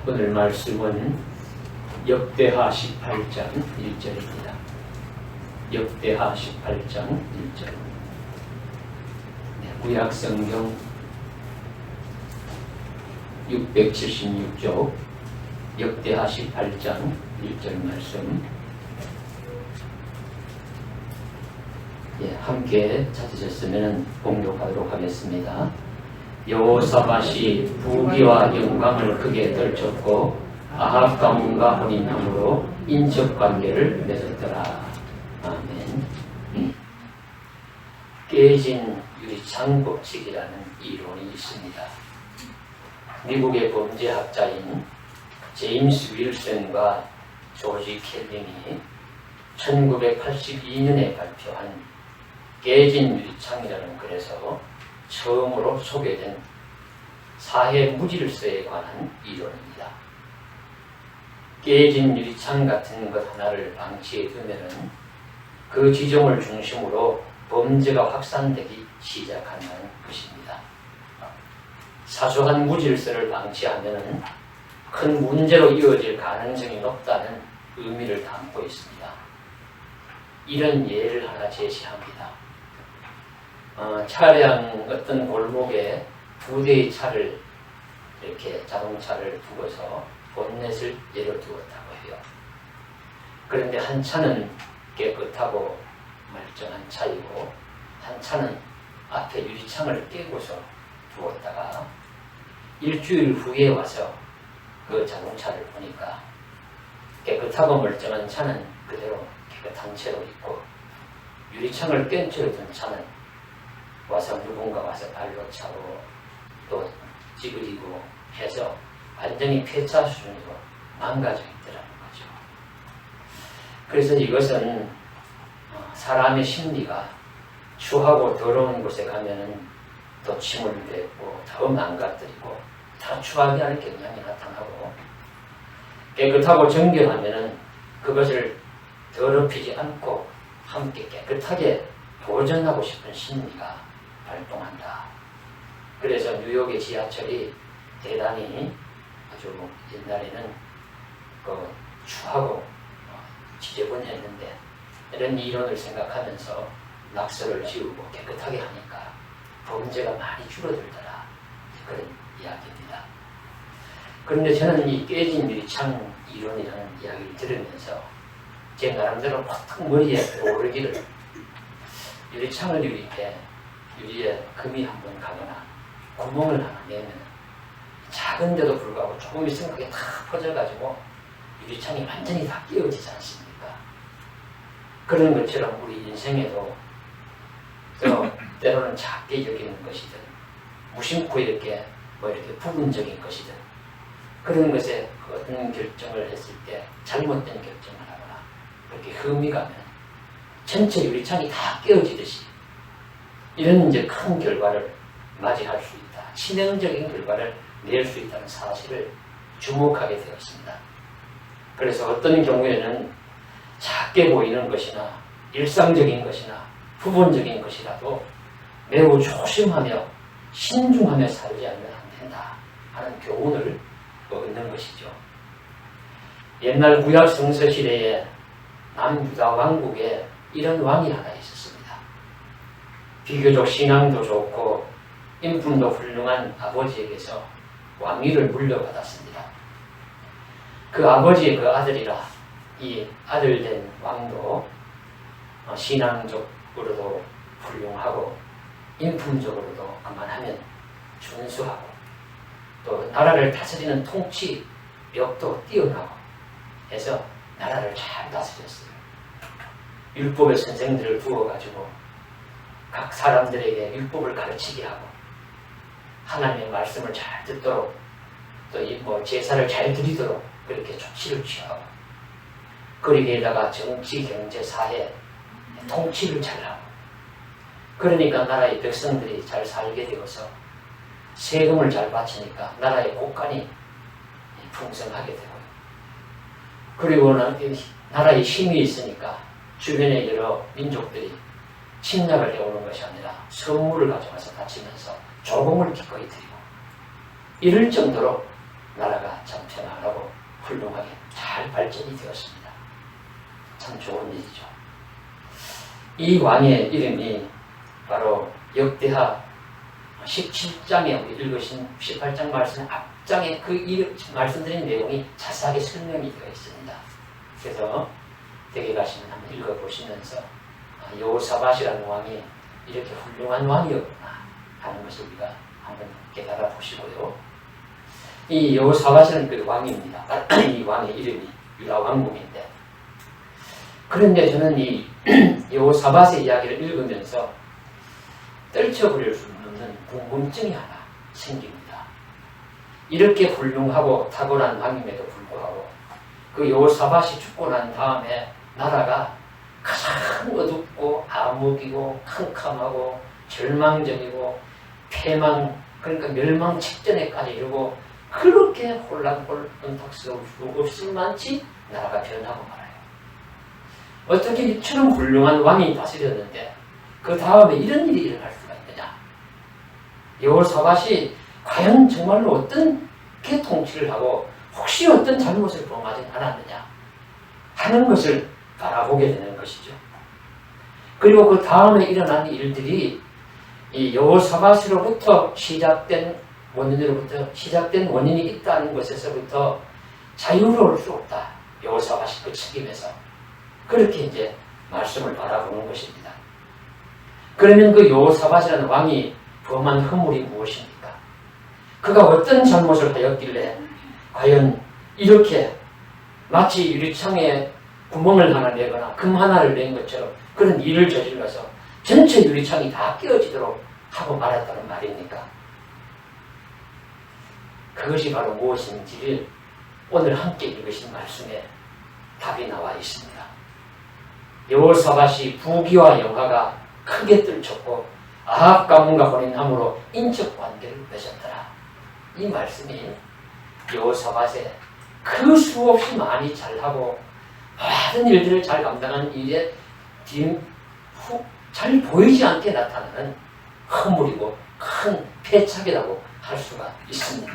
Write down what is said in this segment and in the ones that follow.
오늘 말씀은 역대하 18장 1절입니다. 역대하 18장 1절. 구약성경 676쪽 역대하 18장 1절 말씀 함께 찾으셨으면 봉독하도록 하겠습니다. 여호사밧이 부귀와 영광을 크게 떨쳤고 아합 가문과 혼인함으로 인척관계를 맺었더라. 아멘. 깨진 유리창 법칙이라는 이론이 있습니다. 미국의 범죄학자인 제임스 윌슨과 조지 켈링이 1982년에 발표한 깨진 유리창이라는 글에서 처음으로 소개된 사회 무질서에 관한 이론입니다. 깨진 유리창 같은 것 하나를 방치해 두면은 그 지점을 중심으로 범죄가 확산되기 시작한다는 것입니다. 사소한 무질서를 방치하면은 큰 문제로 이어질 가능성이 높다는 의미를 담고 있습니다. 이런 예를 하나 제시합니다. 차량 어떤 골목에 두 대의 차를 이렇게 자동차를 두고서 본넷을 열어두었다고 해요. 그런데 한 차는 깨끗하고 멀쩡한 차이고 한 차는 앞에 유리창을 깨고서 두었다가 일주일 후에 와서 그 자동차를 보니까 깨끗하고 멀쩡한 차는 그대로 깨끗한 채로 있고 유리창을 깬 채로 둔 차는 와서 누군가 와서 발로 차고 또 찌그리고 해서 완전히 폐차 수준으로 망가져 있더라는 거죠. 그래서 이것은 사람의 심리가 추하고 더러운 곳에 가면은 더 침을 뱉고 더 망가뜨리고 더 추하게 하는 경향이 나타나고 깨끗하고 정결하면은 그것을 더럽히지 않고 함께 깨끗하게 보존하고 싶은 심리가 발동한다. 그래서 뉴욕의 지하철이 대단히 아주 옛날에는 추하고 지저분했는데 이런 이론을 생각하면서 낙서를 지우고 깨끗하게 하니까 범죄가 많이 줄어들더라. 그런 이야기입니다. 그런데 저는 이 깨진 유리창 이론이라는 이야기를 들으면서 제 나름대로 팍 머리에 오르기를 유리창을 유리에 금이 한번 가거나 구멍을 하나 내면 작은데도 불구하고 조금 있으면 그게 다 퍼져가지고 유리창이 완전히 다 깨어지지 않습니까? 그런 것처럼 우리 인생에도 때로는 작게 여기는 것이든 무심코 이렇게 부분적인 것이든 그런 것에 어떤 결정을 했을 때 잘못된 결정을 하거나 그렇게 흠이 가면 전체 유리창이 다 깨어지듯이 이런 이제 큰 결과를 맞이할 수 있다. 치명적인 결과를 낼 수 있다는 사실을 주목하게 되었습니다. 그래서 어떤 경우에는 작게 보이는 것이나 일상적인 것이나 부분적인 것이라도 매우 조심하며 신중하며 살지 않으면 안 된다 하는 교훈을 얻는 것이죠. 옛날 구약 성서 시대에 남유다 왕국에 이런 왕이 하나 있었습니다. 비교적 신앙도 좋고 인품도 훌륭한 아버지에게서 왕위를 물려받았습니다. 그 아버지의 그 아들이라 이 아들된 왕도 신앙적으로도 훌륭하고 인품적으로도 그만하면 준수하고 또 나라를 다스리는 통치력도 뛰어나고 해서 나라를 잘 다스렸어요. 율법의 선생들을 두어가지고 각 사람들에게 율법을 가르치게 하고 하나님의 말씀을 잘 듣도록 또 제사를 잘 드리도록 그렇게 조치를 취하고 거기에다가 정치, 경제, 사회 통치를 잘하고 그러니까 나라의 백성들이 잘 살게 되어서 세금을 잘 바치니까 나라의 곳간이 풍성하게 되고요. 그리고는 나라에 힘이 있으니까 주변의 여러 민족들이 침략을 해오는 것이 아니라 선물을 가져와서 바치면서 조공을 기꺼이 드리고 이럴 정도로 나라가 참 훌륭하게 잘 발전이 되었습니다. 참 좋은 일이죠. 이 왕의 이름이 바로 역대하 17장에 우리 읽으신 18장 말씀 앞장에 그 말씀드린 내용이 자세하게 설명이 되어 있습니다. 그래서 댁에 가시면 한번 읽어보시면서 여호사밧이라는 왕이 이렇게 훌륭한 왕이었구나 하는 것을 우리가 한번 깨달아 보시고요. 이 여호사밧은 그 왕입니다. 이 왕의 이름이 유다 왕궁인데, 그런데 저는 이 여호사밧의 이야기를 읽으면서 떨쳐버릴 수 없는 궁금증이 하나 생깁니다. 이렇게 훌륭하고 탁월한 왕임에도 불구하고 그 여호사밧이 죽고 난 다음에 나라가 가장 어둡고 암흑이고 캄캄하고 절망적이고 패망, 그러니까 멸망 직전에까지 이르고 그렇게 혼란스러울 수 없을 만치 나라가 변하고 말아요. 어떻게 이처럼 훌륭한 왕이 다스렸는데 그 다음에 이런 일이 일어날 수가 있느냐. 여호사밧이 과연 정말로 어떻게 통치를 하고 혹시 어떤 잘못을 범하지 않았느냐 하는 것을 바라보게 되는 것이죠. 그리고 그 다음에 일어난 일들이 이 여호사밧으로부터 시작된 원인이 있다는 것에서부터 자유로울 수 없다. 여호사밧이 그 책임에서 그렇게 이제 말씀을 바라보는 것입니다. 그러면 그 여호사밧이라는 왕이 범한 허물이 무엇입니까? 그가 어떤 잘못을 하였길래 과연 이렇게 마치 유리창에 구멍을 하나 내거나 금 하나를 낸 것처럼 그런 일을 저질러서 전체 유리창이 다 깨어지도록 하고 말았다는 말입니까? 그것이 바로 무엇인지를 오늘 함께 읽으신 말씀에 답이 나와 있습니다. 여호사밧이 부귀와 영화가 크게 떨쳤고 아합 가문과 혼인함으로 인적 관계를 맺었더라. 이 말씀이 여호사밧의 그 수없이 많이 잘하고 많은 일들을 잘 감당한 일에 잘 보이지 않게 나타나는 허물이고 큰 패착이라고 할 수가 있습니다.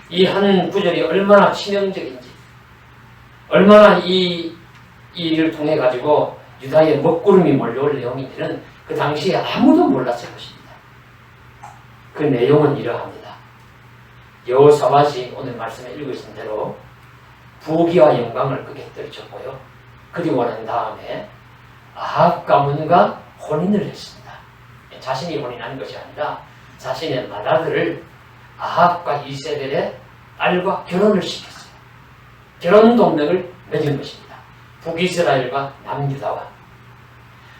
이 한 구절이 얼마나 치명적인지, 얼마나 이 일을 통해 가지고 유다의 먹구름이 몰려올 내용인지는 그 당시에 아무도 몰랐을 것입니다. 그 내용은 이러합니다. 여호사밧이 오늘 말씀에 읽으신 대로 부귀와 영광을 크게 떨쳤고요. 그리고 난 다음에 아합 가문과 혼인을 했습니다. 자신이 혼인한 것이 아니라 자신의 맏아들을 아합과 이세벨의 딸과 결혼을 시켰어요. 결혼 동맹을 맺은 것입니다. 북이스라엘과 남유다와.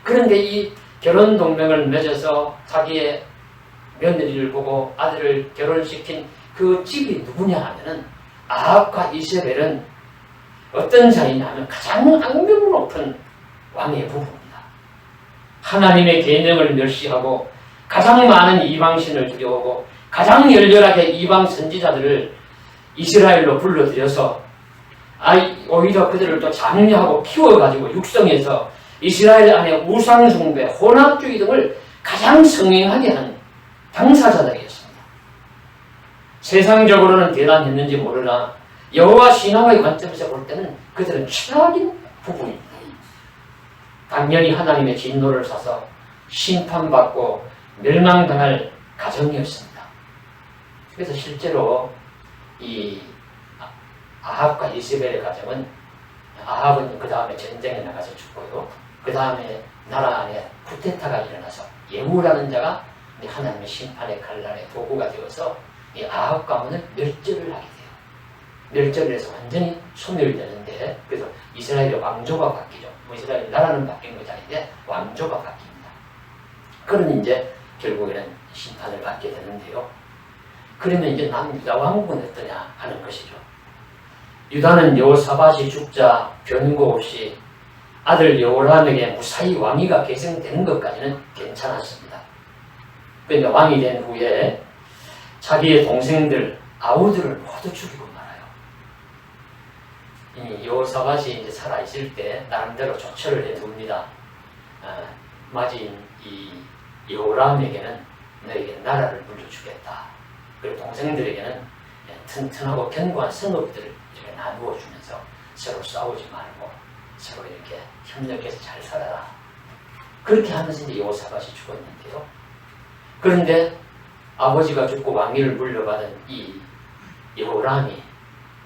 그런데 이 결혼 동맹을 맺어서 자기의 며느리를 보고 아들을 결혼시킨 그 집이 누구냐 하면은 아합과 이세벨은 어떤 자이냐 하면 가장 악명 높은 왕의 부부입니다. 하나님의 계명을 멸시하고 가장 많은 이방신을 들여오고 가장 열렬하게 이방 선지자들을 이스라엘로 불러들여서 오히려 그들을 또 장려하고 키워가지고 육성해서 이스라엘 안에 우상숭배, 혼합주의 등을 가장 성행하게 한 당사자들이었습니다. 세상적으로는 대단했는지 모르나 여호와 신앙의 관점에서 볼 때는 그들은 최악인 부부입니다. 당연히 하나님의 진노를 사서 심판받고 멸망당할 가정이었습니다. 그래서 실제로 이 아합과 이세벨의 가정은 아합은 그 다음에 전쟁에 나가서 죽고요. 그 다음에 나라 안에 쿠데타가 일어나서 예후라는 자가 하나님의 심판의 칼날의 도구가 되어서 이 아합 가문을 멸절을 하게 돼요. 멸절을 해서 완전히 소멸되는데, 그래서 이스라엘의 왕조가 바뀌죠. 이스라엘 나라는 바뀐 것이 아닌데 왕조가 바뀝니다. 그러니 이제 결국에는 심판을 받게 되는데요. 그러면 이제 남유다 왕국은 어떠냐 하는 것이죠. 유다는 여호사밧이 죽자 변고 없이 아들 여호람에게 무사히 왕위가 계승되는 것까지는 괜찮았습니다. 그러니까 왕이 된 후에 자기의 동생들 아우들을 모두 죽이고 말아요. 이 여호사밧이 이제 살아있을 때 나름대로 조처를 해둡니다. 맞이인 이 여호람에게는 너에게 나라를 물려주겠다. 그리고 동생들에게는 튼튼하고 견고한 성읍들을 나누어 주면서 서로 싸우지 말고 서로 이렇게 협력해서 잘 살아라. 그렇게 하면서 이제 여호사밧이 죽었는데요. 그런데 아버지가 죽고 왕위를 물려받은 이 여호람이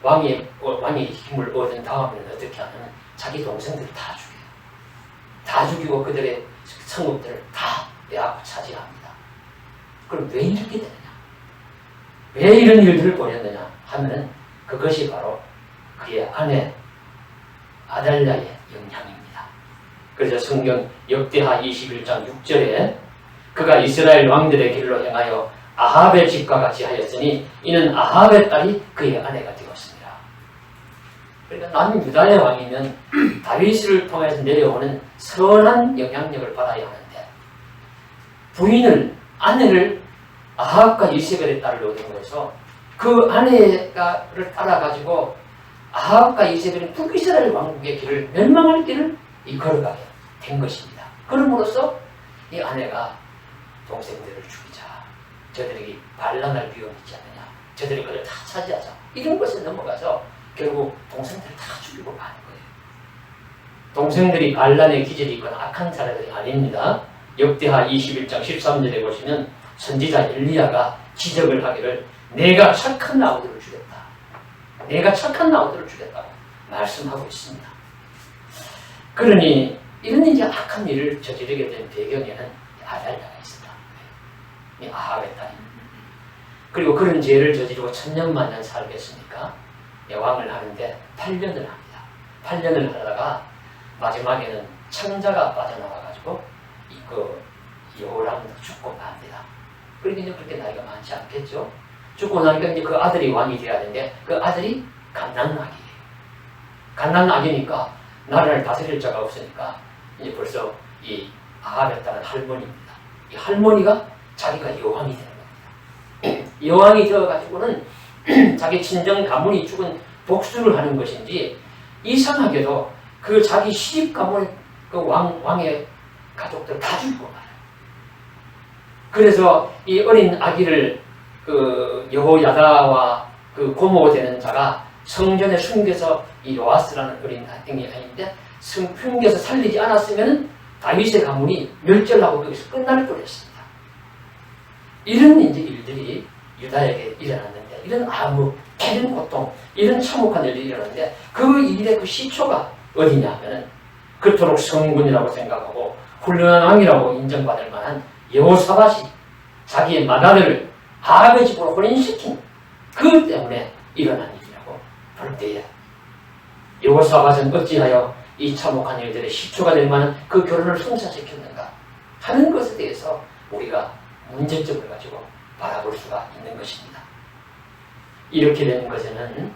왕의 힘을 얻은 다음에는 어떻게 하냐면 자기 동생들을 다 죽여요. 다 죽이고 그들의 성읍들을 다 빼앗고 차지합니다. 그럼 왜 이렇게 되느냐? 왜 이런 일들을 벌였느냐 하면은 그것이 바로 그의 아내 아달랴의 영향입니다. 그래서 성경 역대하 21장 6절에 그가 이스라엘 왕들의 길로 행하여 아합의 집과 같이 하였으니 이는 아합의 딸이 그의 아내가 되었습니다. 그러니까 나는 유다의 왕이면 다윗을 통해서 내려오는 선한 영향력을 받아야 하는데 아내를 아합과 이세벨의 딸을 얻은 거죠. 그 아내를 따라가지고 아합과 이세벨은 북이스라엘 왕국의 길을 멸망할 길을 걸어가게 된 것입니다. 그럼으로써 이 아내가 동생들을 죽이자. 저들에게 반란할 위험이 있지 않느냐. 저들이 그걸 다 차지하자. 이런 것에 넘어가서 결국 동생들을 다 죽이고 마는 거예요. 동생들이 반란의 기질이 있거나 악한 사람들이 아닙니다. 역대하 21장 13절에 보시면 선지자 엘리야가 지적을 하기를 내가 착한 나우들을 죽였다. 내가 착한 나우들을 죽였다고 말씀하고 있습니다. 그러니 이런 이제 악한 일을 저지르게 된 배경에는 아달랴가 있습니다. 이 아합의 딸입니다. 그리고 그런 죄를 저지르고 천년만년 살겠습니까? 왕을 하는데 8년을 합니다. 8년을 하다가 마지막에는 창자가 빠져나와가지고 여호람도 죽고 맙니다. 그러니까 이제 그렇게 나이가 많지 않겠죠? 죽고 나니까 이제 그 아들이 왕이 되어야 되는데 그 아들이 갓난아기예요. 갓난아기니까 나라를 다스릴 자가 없으니까 이제 벌써 이 아합의 딸은 할머니입니다. 이 할머니가 자기가 여왕이 되는 겁니다. 여왕이 되어가지고는 자기 친정 가문이 죽은 복수를 하는 것인지 이상하게도 그 자기 시집 가문 그 왕의 가족들 다 죽고 말아요. 그래서 이 어린 아기를 그 여호야다와 그 고모 되는 자가 성전에 숨겨서 이 요아스라는 어린 아이인데 숨겨서 살리지 않았으면 다윗의 가문이 멸절하고 거기서 끝날 뻔했습니다. 이런 이제 일들이 유다에게 일어났는데 이런 암흑, 이런 고통, 이런 참혹한 일이 일어났는데 그 일의 그 시초가 어디냐 하면은 그토록 성군이라고 생각하고 훌륭한 왕이라고 인정받을 만한 여호사밧이 자기의 맏아들을 아합의 집으로 혼인시킨 그 때문에 일어난 일이라고 볼 때에 여호사밧은 어찌하여 이 참혹한 일들의 시초가 될 만한 그 결혼을 성사시켰는가 하는 것에 대해서 우리가 문제점을 가지고 바라볼 수가 있는 것입니다. 이렇게 된 것에는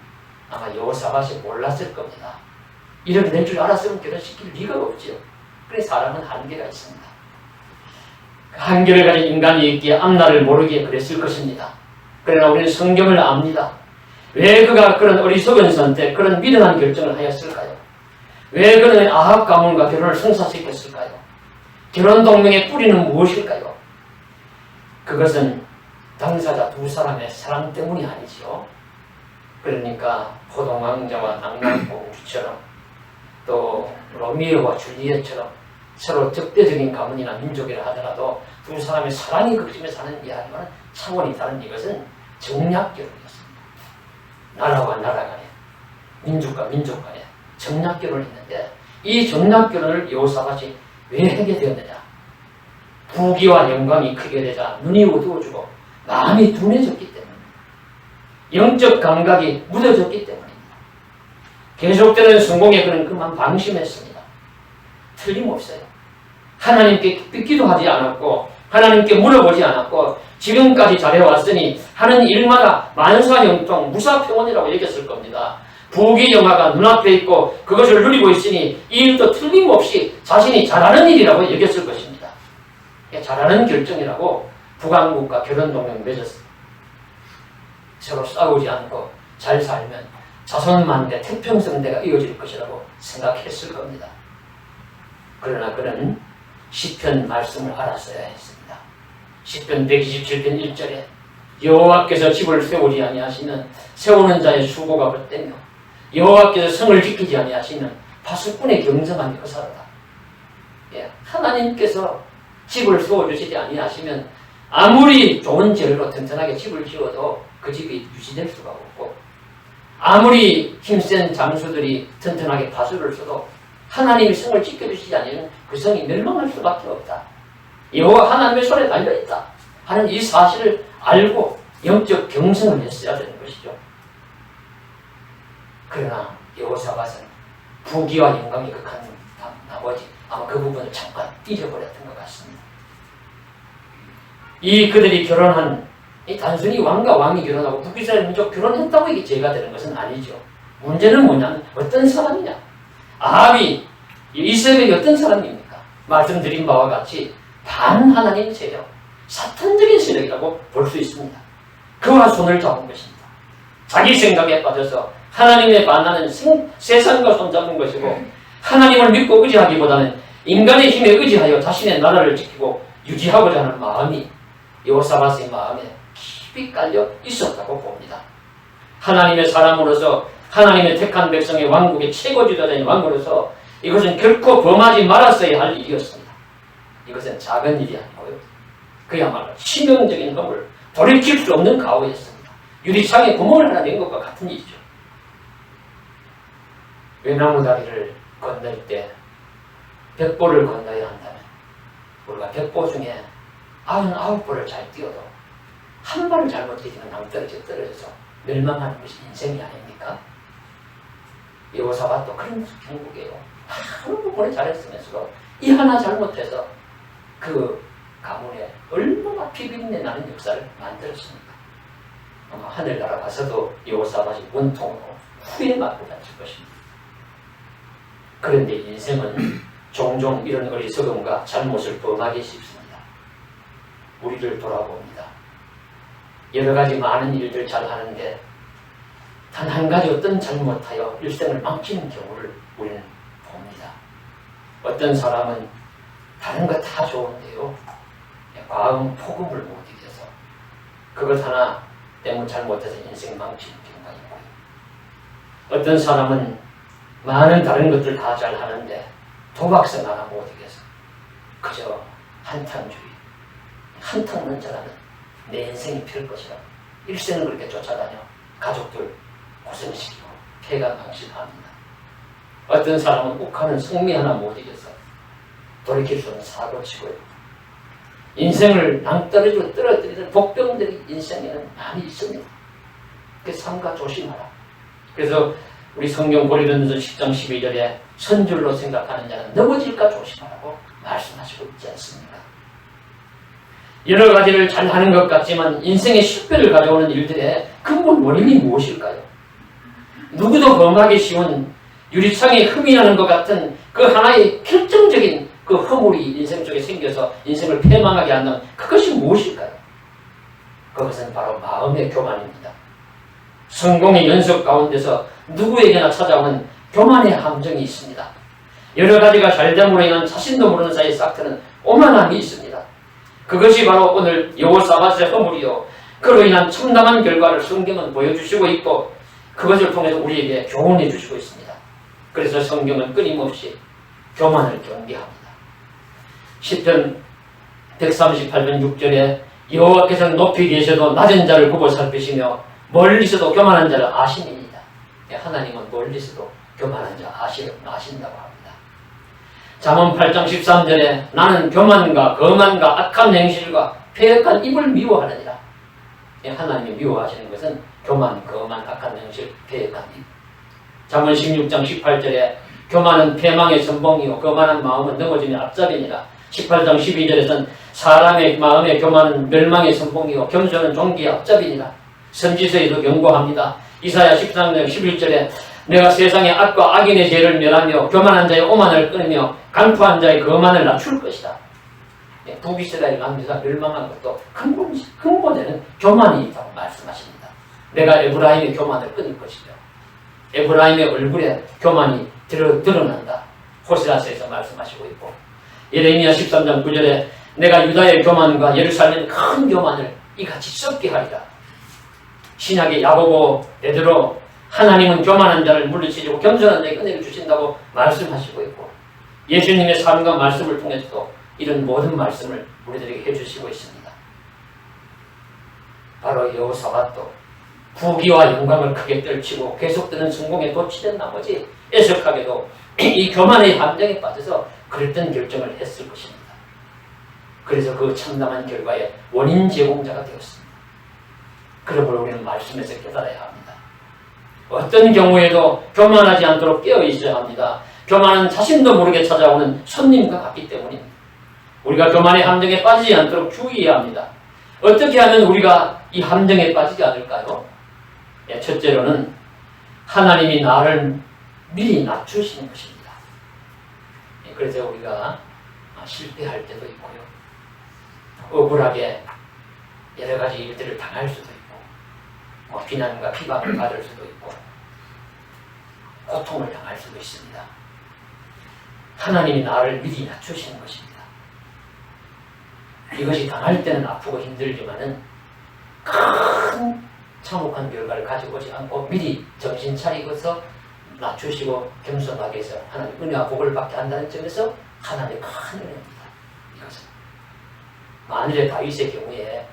아마 여호사밧이 몰랐을 겁니다. 이렇게 될 줄 알았으면 결혼시킬 리가 없지요. 그래서 사람은 한계가 있습니다. 그 한계를 가진 인간이 있기에 앞날을 모르기에 그랬을 것입니다. 그러나 우리는 성경을 압니다. 왜 그가 그런 어리석은 선택, 그런 미련한 결정을 하였을까요? 왜 그는 아합 가문과 결혼을 성사시켰을까요? 결혼 동맹의 뿌리는 무엇일까요? 그것은 당사자 두 사람의 사랑 때문이 아니지요. 그러니까 호동왕자와 낙랑공주처럼 또 로미오와 줄리엣처럼 서로 적대적인 가문이나 민족이라 하더라도 두 사람의 사랑이 그쯤에 사는 이야기와는 차원이 다른 이것은 정략결혼이었습니다. 나라와 나라 간에 민족과 민족 간에 정략결혼을 했는데 이 정략결혼을 여호사밧이 왜 하게 되었느냐? 부귀와 영광이 크게 되자 눈이 어두워지고 마음이 둔해졌기 때문입니다. 영적 감각이 무뎌졌기 때문입니다. 계속되는 성공에 그는 그만 방심했습니다. 틀림없어요. 하나님께 삐기도 하지 않았고 하나님께 물어보지 않았고 지금까지 잘해왔으니 하는 일마다 만사형통 무사평온이라고 여겼을 겁니다. 부귀영화가 눈앞에 있고 그것을 누리고 있으니 이 일도 틀림없이 자신이 잘하는 일이라고 여겼을 것입니다. 잘하는 결정이라고 북왕국과 결혼동맹 맺었습니다. 서로 싸우지 않고 잘 살면 자손만대 태평성대가 이어질 것이라고 생각했을 겁니다. 그러나 그는 시편 말씀을 알았어야 했습니다. 시편 127편 1절에 여호와께서 집을 세우지 아니하시면 세우는 자의 수고가 헛되며 여호와께서 성을 지키지 아니하시면 파수꾼의 경성한 여사로다. 예, 하나님께서 집을 세워주시지 아니하시면 아무리 좋은 재료로 튼튼하게 집을 지어도 그 집이 유지될 수가 없고, 아무리 힘센 장수들이 튼튼하게 파수를 써도 하나님이 성을 지켜주시지 않으면 그 성이 멸망할 수밖에 없다. 여호와 하나님의 손에 달려있다 하는 이 사실을 알고 영적 경성을 했어야 되는 것이죠. 그러나 여호사밧은 부귀와 영광이 극한 나머지 아마 그 부분을 잠깐 잊어버렸던 것 같습니다. 이 그들이 결혼한, 이 단순히 왕과 왕이 결혼하고 북이스라엘 민족 결혼했다고 이게 죄가 되는 것은 아니죠. 문제는 뭐냐면 어떤 사람이냐. 아합이 이세벨이 어떤 사람입니까? 말씀드린 바와 같이 반하나님 세력, 사탄적인 세력이라고 볼 수 있습니다. 그와 손을 잡은 것입니다. 자기 생각에 빠져서 하나님에 반하는 세상과 손잡은 것이고, 하나님을 믿고 의지하기보다는 인간의 힘에 의지하여 자신의 나라를 지키고 유지하고자 하는 마음이 여호사밧의 마음에 깊이 깔려 있었다고 봅니다. 하나님의 사람으로서, 하나님의 택한 백성의 왕국의 최고 지도자인 왕으로서 이것은 결코 범하지 말았어야 할 일이었습니다. 이것은 작은 일이 아니고요, 그야말로 치명적인 것을 돌이킬 수 없는 가오였습니다. 유리창에 구멍을 하나 낸 것과 같은 일이죠. 외나무 다리를 건널 때 100보를 건너야 한다면 우리가 100보 중에 99보를 잘 뛰어도 한 발을 잘못 뛰면 떨어져서 멸망하는 것이 인생이 아닙니까? 여호사밧도 그런 경국이에요. 하루 부분을 잘했으면서도 이 하나 잘못해서 그 가문에 얼마나 비린내 나는 역사를 만들었습니까? 아마 하늘나라 가서도 여호사밧이 원통으로 후회받고 다닐 것입니다. 그런데 인생은 종종 이런 어리석음과 잘못을 범하기 쉽습니다. 우리를 돌아봅니다. 여러 가지 많은 일들 잘 하는데 단 한 가지 어떤 잘못하여 일생을 망치는 경우를 우리는 봅니다. 어떤 사람은 다른 거 다 좋은데요, 과음 폭음을 못 이겨서 그것 하나 때문에 잘못해서 인생 망치는 경우가 있고요. 어떤 사람은 많은 다른 것들 다 잘 하는데 도박성 하나 못 이겨서 그저 한탕주의, 한탕만 잘하는 내 인생이 필 것이라 일생을 그렇게 쫓아다녀 가족들 고생시키고 폐가 망신합니다. 어떤 사람은 욱하는 성미 하나 못 이겨서 돌이킬 수 없는 사고치고요. 인생을 낭떠러지로 떨어뜨리는 복병들이 인생에는 많이 있습니다. 그 삼가 조심하라. 그래서 우리 성경 고린도전서 10장 12절에 선줄로 생각하는 자는 넘어질까 조심하라고 말씀하시고 있지 않습니까? 여러 가지를 잘하는 것 같지만 인생의 실패를 가져오는 일들의 근본 원인이 무엇일까요? 누구도 범하기 쉬운 유리창에 흠이 나는 것 같은 그 하나의 결정적인 그 허물이 인생 속에 생겨서 인생을 패망하게 하는 그것이 무엇일까요? 그것은 바로 마음의 교만입니다. 성공의 연속 가운데서 누구에게나 찾아오는 교만의 함정이 있습니다. 여러 가지가 잘됨으로 인한 자신도 모르는 사이에 싹트는 오만함이 있습니다. 그것이 바로 오늘 여호사밧의 허물이요, 그로 인한 참담한 결과를 성경은 보여주시고 있고 그것을 통해서 우리에게 교훈해 주시고 있습니다. 그래서 성경은 끊임없이 교만을 경계합니다. 시편 138편 6절에 여호와께서는 높이 계셔도 낮은 자를 굽어 살피시며 멀리서도 교만한 자를 아시니이다. 하나님은 멀리서도 교만한 자 아신다고 합니다. 잠언 8장 13절에 나는 교만과 거만과 악한 행실과 패역한 입을 미워하느니라. 하나님이 미워하시는 것은 교만, 거만, 악한 행실, 패역한 입. 잠언 16장 18절에 교만은 패망의 선봉이요 거만한 마음은 넘어짐의 앞잡이니라. 18장 12절에서는 사람의 마음의 교만은 멸망의 선봉이요 겸손은 종기의 앞잡이니라. 선지서에도 경고합니다. 이사야 13장 11절에 내가 세상의 악과 악인의 죄를 멸하며 교만한 자의 오만을 끊으며 간포한 자의 거만을 낮출 것이다. 북이스라엘 남유다 멸망한 것도 근본에는 교만이 있다고 말씀하십니다. 내가 에브라임의 교만을 끊을 것이며 에브라임의 얼굴에 교만이 드러난다. 호세아서에서 말씀하시고 있고, 예레미야 13장 9절에 내가 유다의 교만과 예루살렘의 큰 교만을 이같이 썩게 하리라. 신약의 야고보, 베드로, 하나님은 교만한 자를 물리치시고 겸손한 자에게 은혜를 주신다고 말씀하시고 있고, 예수님의 삶과 말씀을 통해서도 이런 모든 말씀을 우리들에게 해주시고 있습니다. 바로 여호사밧도 부귀와 영광을 크게 떨치고 계속되는 성공에 도취된 나머지 애석하게도 이 교만의 함정에 빠져서 그랬던 결정을 했을 것입니다. 그래서 그 참담한 결과의 원인 제공자가 되었습니다. 그러므로 우리는 말씀에서 깨달아야 합니다. 어떤 경우에도 교만하지 않도록 깨어 있어야 합니다. 교만은 자신도 모르게 찾아오는 손님과 같기 때문입니다. 우리가 교만의 함정에 빠지지 않도록 주의해야 합니다. 어떻게 하면 우리가 이 함정에 빠지지 않을까요? 첫째로는 하나님이 나를 미리 낮추시는 것입니다. 그래서 우리가 실패할 때도 있고요, 억울하게 여러 가지 일들을 당할 수도 있고, 비난과 비방을 받을 수도 있고, 고통을 당할 수도 있습니다. 하나님이 나를 미리 낮추시는 것입니다. 이것이 당할 때는 아프고 힘들지만은 큰 참혹한 결과를 가지고 오지 않고 미리 정신 차리고서 낮추시고 겸손하게 해서 하나님 은혜와 복을 받게 한다는 점에서 하나님의 큰 은혜입니다. 이것은 만일에 다윗의 경우에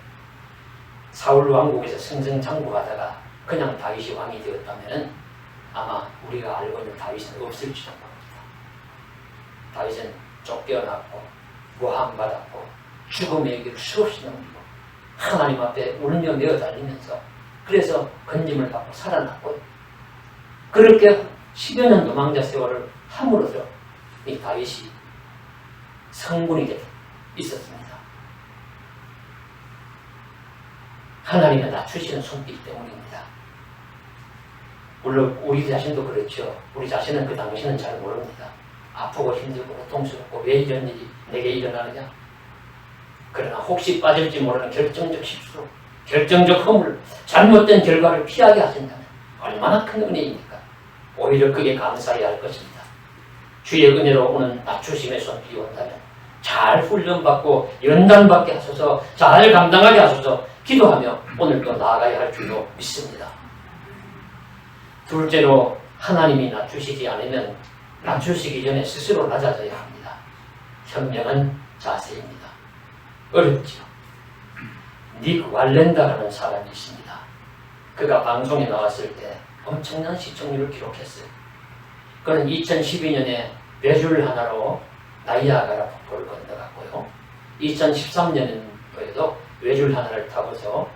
사울 왕국에서 승승장구하다가 그냥 다윗이 왕이 되었다면 아마 우리가 알고 있는 다윗은 없을지도 모릅니다. 다윗은 쫓겨났고 모함받았고 죽음의 길을 수없이 넘기고 하나님 앞에 울며 내어달리면서 그래서 건짐을 받고 살아났고, 그렇게 10여 년 도망자 세월을 함으로써 이 다윗이 성군이 되어 있었습니다. 하나님의 낮추시는 손길 때문입니다. 물론 우리 자신도 그렇죠. 우리 자신은 그 당시는 잘 모릅니다. 아프고 힘들고 고통스럽고 왜 이런 일이 내게 일어나느냐. 그러나 혹시 빠질지 모르는 결정적 실수, 결정적 허물, 잘못된 결과를 피하게 하신다면 얼마나 큰 은혜입니까? 오히려 그게 감사해야 할 것입니다. 주의 은혜로 오는 낮추심의 손길이 온다면 잘 훈련받고 연단받게 하소서, 잘 감당하게 하소서 기도하며 오늘 또 나아가야 할 줄로 믿습니다. 둘째로, 하나님이 낮추시지 않으면 낮추시기 전에 스스로 낮아져야 합니다. 현명한 자세입니다. 어렵죠. 닉 왈렌다라는 사람이 있습니다. 그가 방송에 나왔을 때 엄청난 시청률을 기록했어요. 그는 2012년에 배줄 하나로 나이아가라 폭포를 건너갔고요. 2013년도에도 외줄 하나를 타고서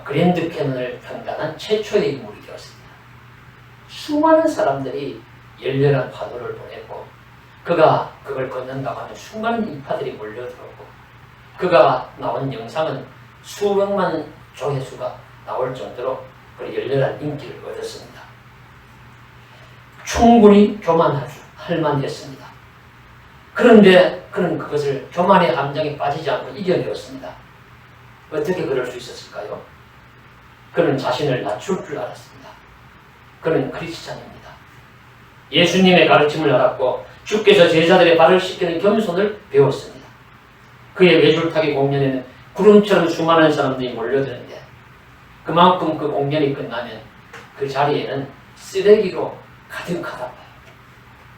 그랜드 캐년을 횡단한 최초의 인물이 되었습니다. 수많은 사람들이 열렬한 파도를 보냈고, 그가 그걸 걷는다고 하면 수많은 인파들이 몰려들었고, 그가 나온 영상은 수백만 조회수가 나올 정도로 그 열렬한 인기를 얻었습니다. 충분히 교만할 만했습니다. 그런데 그는 그것을 교만의 함정에 빠지지 않고 이겨내었습니다. 어떻게 그럴 수 있었을까요? 그는 자신을 낮출 줄 알았습니다. 그는 크리스찬입니다. 예수님의 가르침을 알았고 주께서 제자들의 발을 씻기는 겸손을 배웠습니다. 그의 외줄타기 공연에는 구름처럼 수많은 사람들이 몰려드는데 그만큼 그 공연이 끝나면 그 자리에는 쓰레기로 가득하다.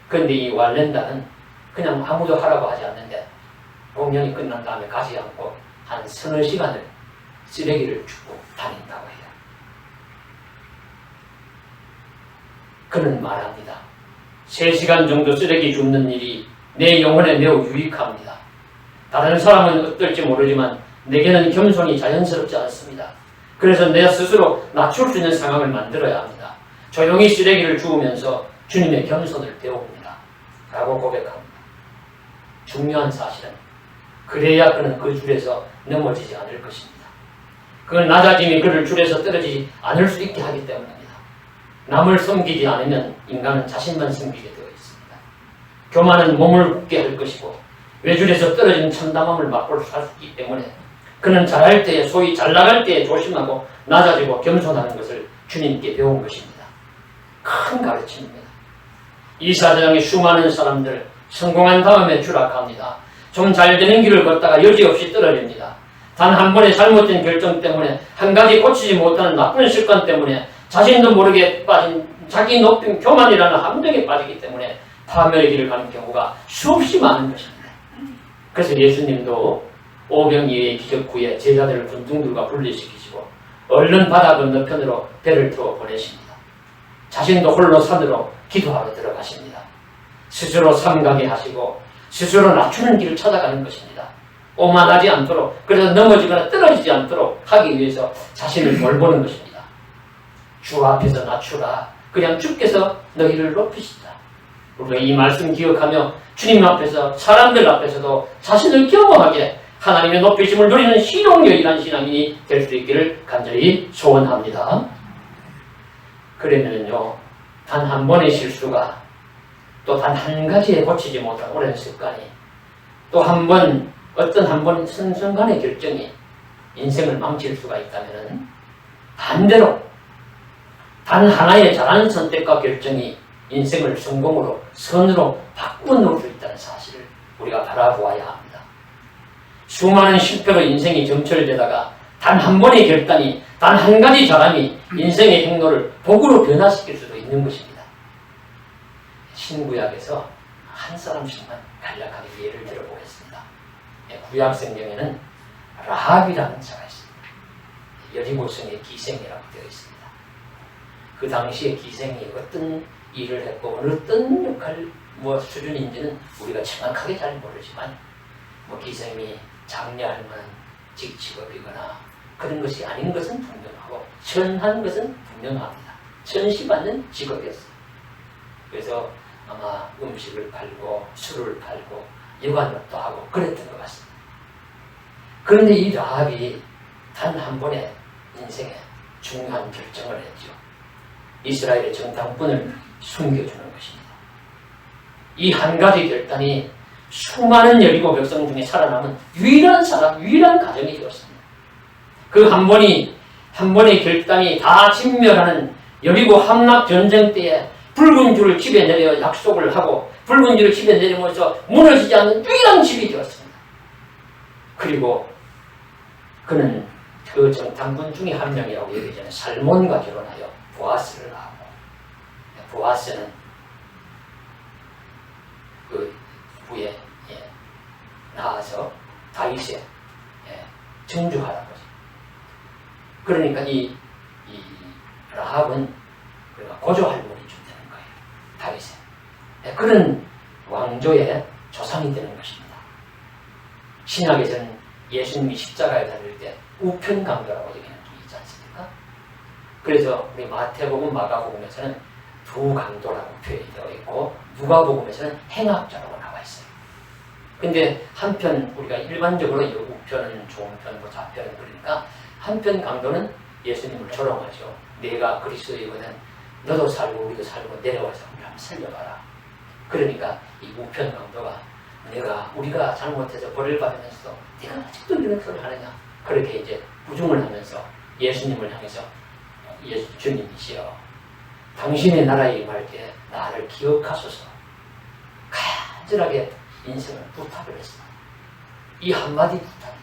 그런데 이 왈렌다는 그냥 아무도 하라고 하지 않는데 공연이 끝난 다음에 가지 않고 한 서너 시간을 쓰레기를 줍고 다닌다고 해요. 그는 말합니다. 3시간 정도 쓰레기 줍는 일이 내 영혼에 매우 유익합니다. 다른 사람은 어떨지 모르지만 내게는 겸손이 자연스럽지 않습니다. 그래서 내 스스로 낮출 수 있는 상황을 만들어야 합니다. 조용히 쓰레기를 주우면서 주님의 겸손을 배웁니다. 라고 고백합니다. 중요한 사실은 그래야 그는 그 줄에서 넘어지지 않을 것입니다. 그 낮아짐이 그를 줄에서 떨어지지 않을 수 있게 하기 때문입니다. 남을 섬기지 않으면 인간은 자신만 섬기게 되어 있습니다. 교만은 몸을 굳게 할 것이고 외줄에서 떨어진 참담함을 맛볼 수 있기 때문에 그는 잘할 때에, 소위 잘 나갈 때에 조심하고 낮아지고 겸손하는 것을 주님께 배운 것입니다. 큰 가르침입니다. 이 사장의 수많은 사람들 성공한 다음에 추락합니다. 좀 잘 되는 길을 걷다가 여지없이 떨어집니다. 단 한 번의 잘못된 결정 때문에, 한 가지 고치지 못하는 나쁜 습관 때문에 자신도 모르게 빠진 자기 높임 교만이라는 함정에 빠지기 때문에 파멸의 길을 가는 경우가 수없이 많은 것입니다. 그래서 예수님도 오병이의 기적 후에 제자들을 군중들과 분리시키시고 얼른 바다 건너편으로 배를 태워 보내십니다. 자신도 홀로 산으로 기도하러 들어가십니다. 스스로 삼가게 하시고 스스로 낮추는 길을 찾아가는 것입니다. 오만하지 않도록, 그래서 넘어지거나 떨어지지 않도록 하기 위해서 자신을 돌보는 것입니다. 주 앞에서 낮추라. 그냥 주께서 너희를 높이시다. 우리가 이 말씀 기억하며 주님 앞에서 사람들 앞에서도 자신을 겸허하게 하나님의 높이심을 누리는 신용여일한 신앙인이 될 수 있기를 간절히 소원합니다. 그러면요, 단 한 번의 실수가 또 단 한 가지에 고치지 못한 오랜 습관이 또 한 번 어떤 한 번 순간의 결정이 인생을 망칠 수가 있다면 반대로 단 하나의 잘하는 선택과 결정이 인생을 성공으로 선으로 바꾸어 놓을 수 있다는 사실을 우리가 바라보아야 합니다. 수많은 실패로 인생이 점철되다가 단 한 번의 결단이 단 한 가지 잘함이 인생의 행로를 복으로 변화시킬 수도 있는 것입니다. 신구약에서 한 사람씩만 간략하게 예를 들어보겠습니다. 구약 성경에는 라합이라는 자가 있습니다. 여리고성의 기생이라고 되어 있습니다. 그 당시에 기생이 어떤 일을 했고 어떤 역할 수준인지는 우리가 정확하게 잘 모르지만 기생이 장려할 만한 직업이거나 그런 것이 아닌 것은 분명하고 천한 것은 분명합니다. 천시받는 직업이었어요. 그래서 아마 음식을 팔고 술을 팔고 여관업도 하고 그랬던 것 같습니다. 그런데 이 라합이 단 한 번의 인생에 중요한 결정을 했죠. 이스라엘의 정탐꾼을 숨겨주는 것입니다. 이 한 가지 결단이 수많은 여리고 백성 중에 살아남은 유일한 사람, 유일한 가정이 되었습니다. 그 한 번의 결단이 다 진멸하는 여리고 함락 전쟁 때에 붉은 줄을 집에 내려 약속을 하고 붉은 줄을 집에 내리면서 무너지지 않는 유일한 집이 되었습니다. 그리고 그는 그 정탐꾼 중에 한 명이라고 얘기 전에 살몬과 결혼하여 보아스를 낳고 보아스는 그 후에 나와서 다윗의 증조할아버지. 그러니까 이 라합은 고조할머니쯤 되는 거예요. 다윗의. 그런 왕조의 조상이 되는 것입니다. 신약에서는 예수님이 십자가에 달릴 때 우편강도라고 얘기하는 게 있지 않습니까? 그래서 우리 마태복음, 마가복음에서는 두 강도라고 표현이 되어 있고 누가복음에서는 행악자라고 나와 있어요. 근데 한편 우리가 일반적으로 이 우편은 종편, 좌편은 그러니까 한편 강도는 예수님을 조롱하죠. 내가 그리스도이거든 너도 살고 우리도 살고 내려와서 우리 한번 살려봐라. 그러니까 이 우편 강도가 우리가 잘못해서 벌을 받으면서도 네가 아직도 이런 소리를 하느냐. 그렇게 이제 부중을 하면서 예수님을 향해서 주님이시여 당신의 나라에 임할 때 나를 기억하소서 간절하게 인생을 부탁을 했습니다. 이 한마디 부탁.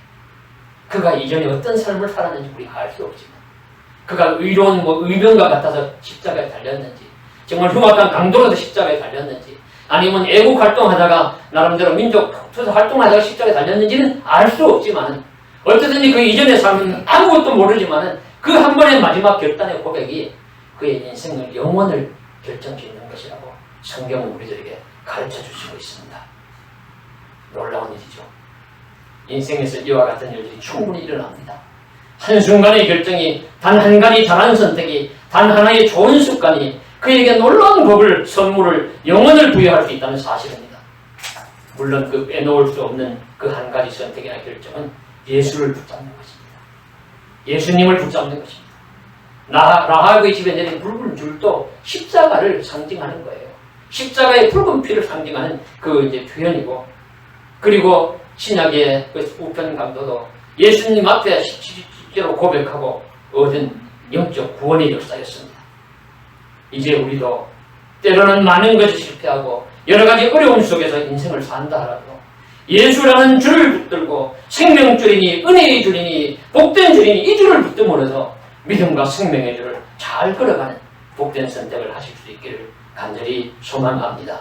그가 이전에 어떤 삶을 살았는지 우리가 알 수 없지만 그가 의로운 의병과 같아서 십자가에 달렸는지 정말 흉악한 강도로도 십자가에 달렸는지 아니면 애국 활동하다가 나름대로 민족 투사 활동하다가 십자가에 달렸는지는 알 수 없지만 어쨌든지 그 이전의 삶은 아무것도 모르지만 그 한 번의 마지막 결단의 고백이 그의 인생을 영원을 결정짓는 것이라고 성경은 우리들에게 가르쳐 주시고 있습니다. 놀라운 일이죠. 인생에서 이와 같은 일들이 충분히 일어납니다. 한순간의 결정이 단 한 가지 잘한 선택이 단 하나의 좋은 습관이 그에게 놀라운 법을 선물을 영혼을 부여할 수 있다는 사실입니다. 물론 그 빼놓을 수 없는 그 한 가지 선택이나 결정은 예수를 붙잡는 것입니다. 예수님을 붙잡는 것입니다. 라합의 집에 내린 붉은 줄도 십자가를 상징하는 거예요. 십자가의 붉은 피를 상징하는 그 이제 표현이고 그리고 신약의 그 우편 강도도 예수님 앞에 실제로 고백하고 얻은 영적 구원의 역사였습니다. 이제 우리도 때로는 많은 것이 실패하고 여러 가지 어려움 속에서 인생을 산다 하라도 예수라는 줄을 붙들고 생명줄이니 은혜의 줄이니 복된 줄이니 이 줄을 붙들므로서 믿음과 생명의 줄을 잘 걸어가는 복된 선택을 하실 수 있기를 간절히 소망합니다.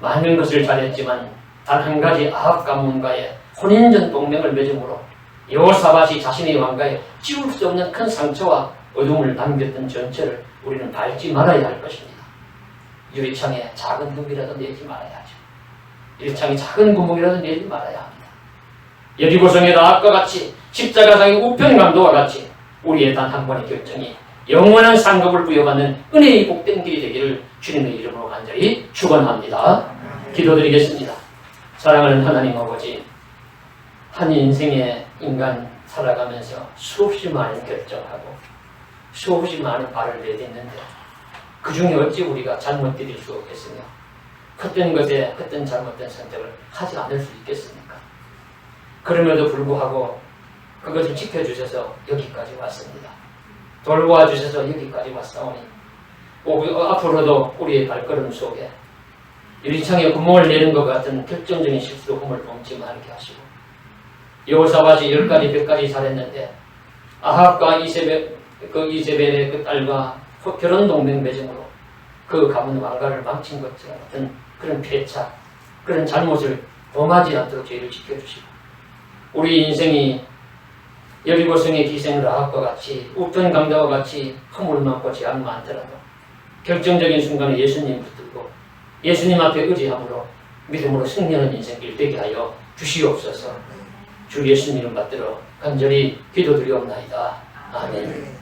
많은 것을 잘했지만 단 한 가지 아합 가문과의 혼인전 동맹을 맺음으로 여호사밧이 자신의 왕가에 지울 수 없는 큰 상처와 어둠을 남겼던 전체를 우리는 밟지 말아야 할 것입니다. 유리창에 작은 흠이라도 내지 말아야 하죠. 유리창에 작은 구멍이라도 내지 말아야 합니다. 여리고성의 라합과 같이 십자가상의 우편강도와 같이 우리의 단 한 번의 결정이 영원한 상급을 부여받는 은혜의 복된 길이 되기를 주님의 이름으로 간절히 축원합니다. 기도드리겠습니다. 사랑하는 하나님 아버지, 한 인생의 인간 살아가면서 수없이 많은 결정하고 수없이 많은 발을 내딛는데 그 중에 어찌 우리가 잘못 들일 수 없겠으며 헛된 것에 헛된 잘못된 선택을 하지 않을 수 있겠습니까? 그럼에도 불구하고 그것을 지켜주셔서 여기까지 왔습니다. 돌보아 주셔서 여기까지 왔사오니 앞으로도 우리의 발걸음 속에 유리창에 구멍을 내는 것 같은 결정적인 실수로 흠을 범치 말게 하시고 여호사밧이 10가지 100가지 잘했는데 아합과 이세벨의 그 딸과 결혼 동맹 맺음으로 그 가문 왕가를 망친 것 같은 그런 패착, 그런 잘못을 범하지 않도록 저희를 지켜주시고 우리 인생이 여리고성의 기생 라합과 같이 우편강다와 같이 허물 많고 제한 많더라도 결정적인 순간에 예수님 붙들고 예수님 앞에 의지함으로 믿음으로 승리하는 인생길 되게 하여 주시옵소서. 주 예수님 이름 받들어 간절히 기도드리옵나이다. 아멘.